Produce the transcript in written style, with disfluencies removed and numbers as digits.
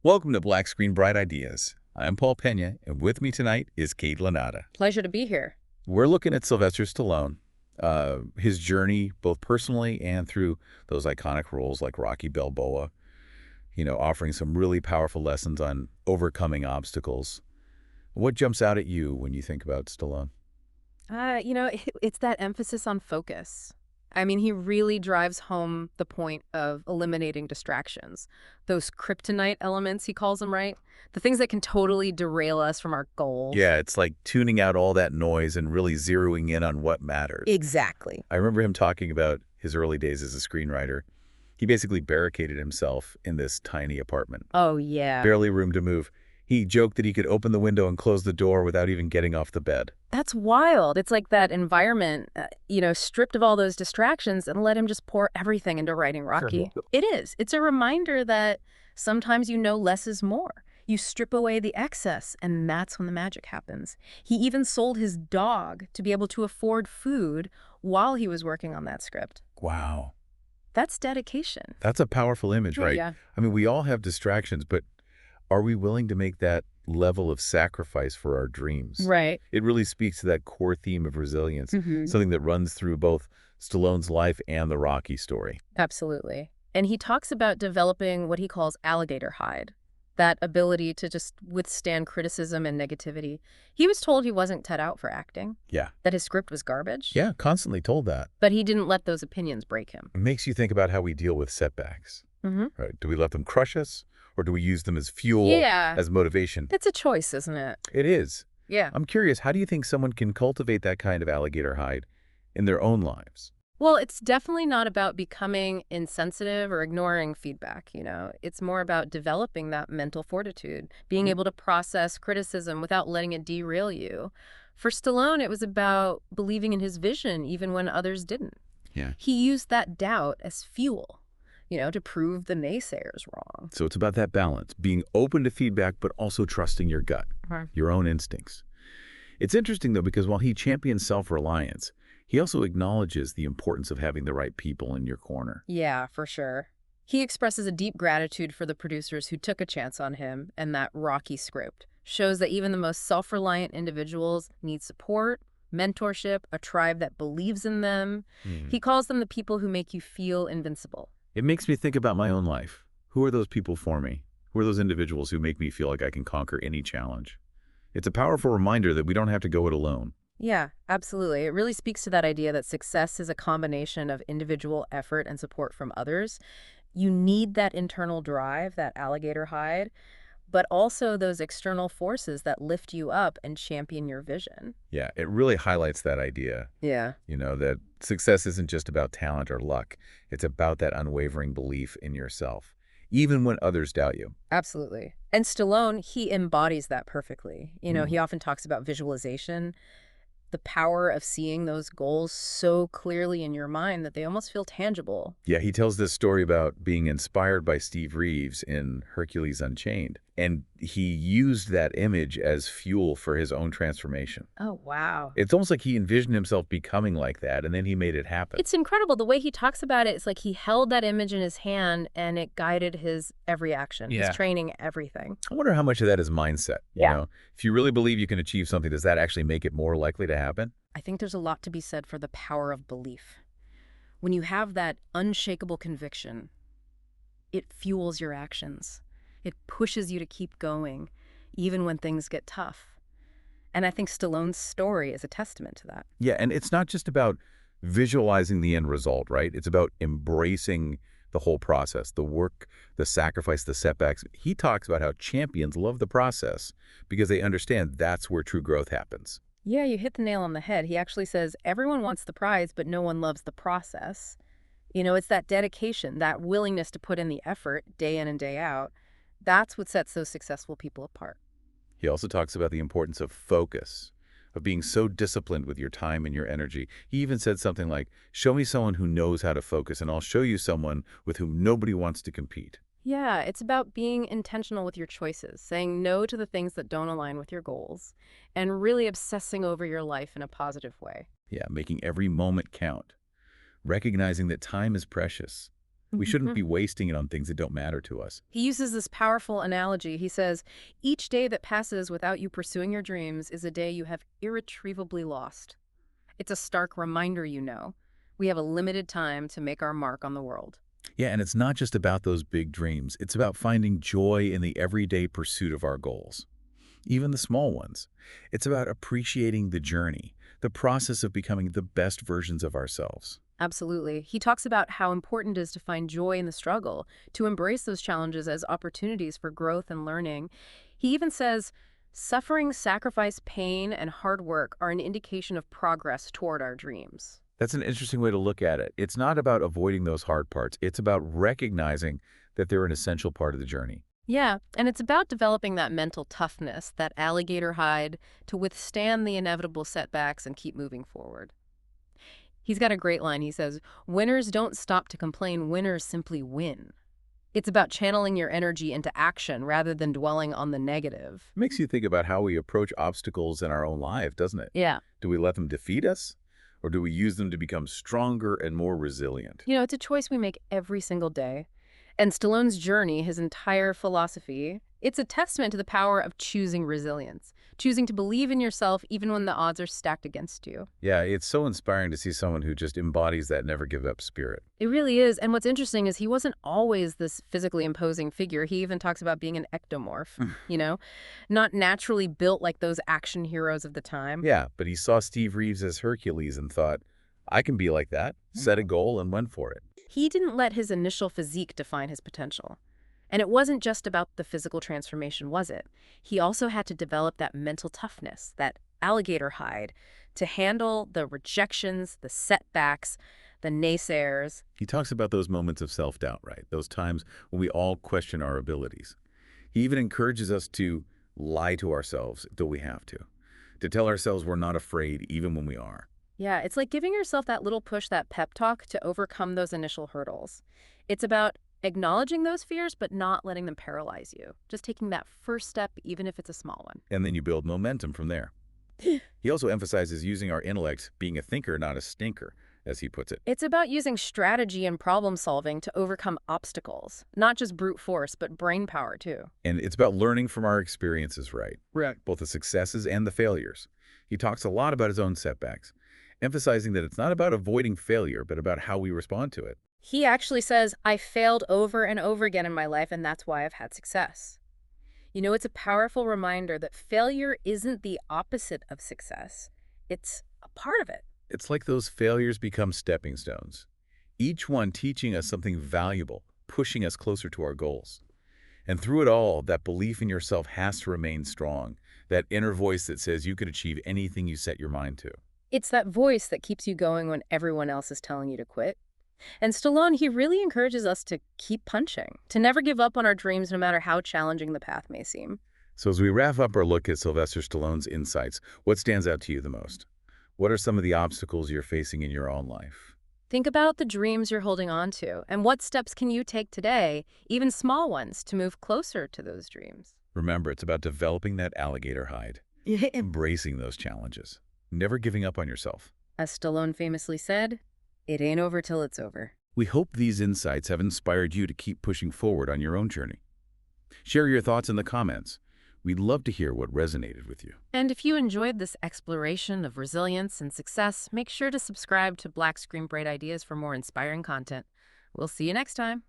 Welcome to Black Screen Bright Ideas. I'm Paul Pena, and with me tonight is Kate Lanata. Pleasure to be here. We're looking at Sylvester Stallone, his journey both personally and through those iconic roles like Rocky Balboa, offering some really powerful lessons on overcoming obstacles. What jumps out at you when you think about Stallone? It's that emphasis on focus. I mean, he really drives home the point of eliminating distractions. Those kryptonite elements, he calls them, right? The things that can totally derail us from our goals. Yeah, it's like tuning out all that noise and really zeroing in on what matters. Exactly. I remember him talking about his early days as a screenwriter. He basically barricaded himself in this tiny apartment. Oh, yeah. Barely room to move. He joked that he could open the window and close the door without even getting off the bed. That's wild. It's like that environment, stripped of all those distractions and let him just pour everything into writing Rocky. Sure. It is. It's a reminder that sometimes less is more. You strip away the excess, and that's when the magic happens. He even sold his dog to be able to afford food while he was working on that script. Wow. That's dedication. That's a powerful image, right? Yeah. I mean, we all have distractions, but are we willing to make that level of sacrifice for our dreams? Right. It really speaks to that core theme of resilience, Mm-hmm. something that runs through both Stallone's life and the Rocky story. Absolutely. And he talks about developing what he calls alligator hide, that ability to just withstand criticism and negativity. He was told he wasn't cut out for acting, Yeah. that his script was garbage, Yeah, constantly told that. but he didn't let those opinions break him. It makes you think about how we deal with setbacks, Mm-hmm. right? Do we let them crush us, or do we use them as fuel, Yeah. as motivation? It's a choice, isn't it? It is. Yeah. I'm curious, how do you think someone can cultivate that kind of alligator hide in their own lives? Well, it's definitely not about becoming insensitive or ignoring feedback, It's more about developing that mental fortitude, being able to process criticism without letting it derail you. For Stallone, it was about believing in his vision even when others didn't. Yeah. He used that doubt as fuel, to prove the naysayers wrong. So it's about that balance, being open to feedback, but also trusting your gut, your own instincts. It's interesting, though, because while he champions self-reliance, he also acknowledges the importance of having the right people in your corner. Yeah, for sure. He expresses a deep gratitude for the producers who took a chance on him, and that Rocky script shows that even the most self-reliant individuals need support, mentorship, a tribe that believes in them. He calls them the people who make you feel invincible. It makes me think about my own life. Who are those people for me? Who are those individuals who make me feel like I can conquer any challenge? It's a powerful reminder that we don't have to go it alone. Yeah, absolutely. It really speaks to that idea that success is a combination of individual effort and support from others. You need that internal drive, that alligator hide, but also those external forces that lift you up and champion your vision. Yeah, it really highlights that idea, Yeah. that success isn't just about talent or luck. It's about that unwavering belief in yourself, even when others doubt you. Absolutely. And Stallone, he embodies that perfectly. He often talks about visualization, the power of seeing those goals so clearly in your mind that they almost feel tangible. Yeah, he tells this story about being inspired by Steve Reeves in Hercules Unchained, and he used that image as fuel for his own transformation. Oh, wow. It's almost like he envisioned himself becoming like that, and then he made it happen. It's incredible. The way he talks about it, it's like he held that image in his hand and it guided his every action, Yeah. his training, everything. I wonder how much of that is mindset. Yeah. If you really believe you can achieve something, does that actually make it more likely to happen? I think there's a lot to be said for the power of belief. When you have that unshakable conviction, it fuels your actions. It pushes you to keep going, even when things get tough. And I think Stallone's story is a testament to that. Yeah, and it's not just about visualizing the end result, right? It's about embracing the whole process, the work, the sacrifice, the setbacks. He talks about how champions love the process because they understand that's where true growth happens. Yeah, you hit the nail on the head. He actually says everyone wants the prize, but no one loves the process. It's that dedication, that willingness to put in the effort day in and day out. That's what sets those successful people apart. He also talks about the importance of focus, of being so disciplined with your time and your energy. He even said something like, show me someone who knows how to focus, and I'll show you someone with whom nobody wants to compete. Yeah, it's about being intentional with your choices, saying no to the things that don't align with your goals, and really obsessing over your life in a positive way. Yeah, making every moment count, recognizing that time is precious. We shouldn't be wasting it on things that don't matter to us. He uses this powerful analogy. He says, each day that passes without you pursuing your dreams is a day you have irretrievably lost. It's a stark reminder, we have a limited time to make our mark on the world. Yeah, and it's not just about those big dreams. It's about finding joy in the everyday pursuit of our goals, even the small ones. It's about appreciating the journey, the process of becoming the best versions of ourselves. Absolutely. He talks about how important it is to find joy in the struggle, to embrace those challenges as opportunities for growth and learning. He even says, suffering, sacrifice, pain, and hard work are an indication of progress toward our dreams. That's an interesting way to look at it. It's not about avoiding those hard parts. It's about recognizing that they're an essential part of the journey. Yeah, and it's about developing that mental toughness, that alligator hide, to withstand the inevitable setbacks and keep moving forward. He's got a great line. He says, winners don't stop to complain, winners simply win. It's about channeling your energy into action rather than dwelling on the negative. It makes you think about how we approach obstacles in our own life, doesn't it? Yeah. Do we let them defeat us, or do we use them to become stronger and more resilient? It's a choice we make every single day. And Stallone's journey, his entire philosophy, it's a testament to the power of choosing resilience, choosing to believe in yourself even when the odds are stacked against you. Yeah, it's so inspiring to see someone who just embodies that never give up spirit. It really is. And what's interesting is he wasn't always this physically imposing figure. He even talks about being an ectomorph, not naturally built like those action heroes of the time. Yeah, but he saw Steve Reeves as Hercules and thought, I can be like that, set a goal and went for it. He didn't let his initial physique define his potential. And it wasn't just about the physical transformation, was it? He also had to develop that mental toughness, that alligator hide, to handle the rejections, the setbacks, the naysayers. He talks about those moments of self-doubt, right? Those times when we all question our abilities. He even encourages us to lie to ourselves till we have to tell ourselves we're not afraid even when we are. Yeah, it's like giving yourself that little push, that pep talk to overcome those initial hurdles. It's about acknowledging those fears, but not letting them paralyze you. Just taking that first step, even if it's a small one. And then you build momentum from there. He also emphasizes using our intellect, being a thinker, not a stinker, as he puts it. It's about using strategy and problem solving to overcome obstacles. Not just brute force, but brain power, too. And it's about learning from our experiences, right? Right. Both the successes and the failures. He talks a lot about his own setbacks, emphasizing that it's not about avoiding failure, but about how we respond to it. He actually says, I failed over and over again in my life, and that's why I've had success. It's a powerful reminder that failure isn't the opposite of success. It's a part of it. It's like those failures become stepping stones, each one teaching us something valuable, pushing us closer to our goals. And through it all, that belief in yourself has to remain strong, that inner voice that says you can achieve anything you set your mind to. It's that voice that keeps you going when everyone else is telling you to quit. And Stallone, he really encourages us to keep punching, to never give up on our dreams no matter how challenging the path may seem. So as we wrap up our look at Sylvester Stallone's insights, what stands out to you the most? What are some of the obstacles you're facing in your own life? Think about the dreams you're holding on to, and what steps can you take today, even small ones, to move closer to those dreams? Remember, it's about developing that alligator hide, embracing those challenges, never giving up on yourself. As Stallone famously said, it ain't over till it's over. We hope these insights have inspired you to keep pushing forward on your own journey. Share your thoughts in the comments. We'd love to hear what resonated with you. And if you enjoyed this exploration of resilience and success, make sure to subscribe to Black Screen Bright Ideas for more inspiring content. We'll see you next time.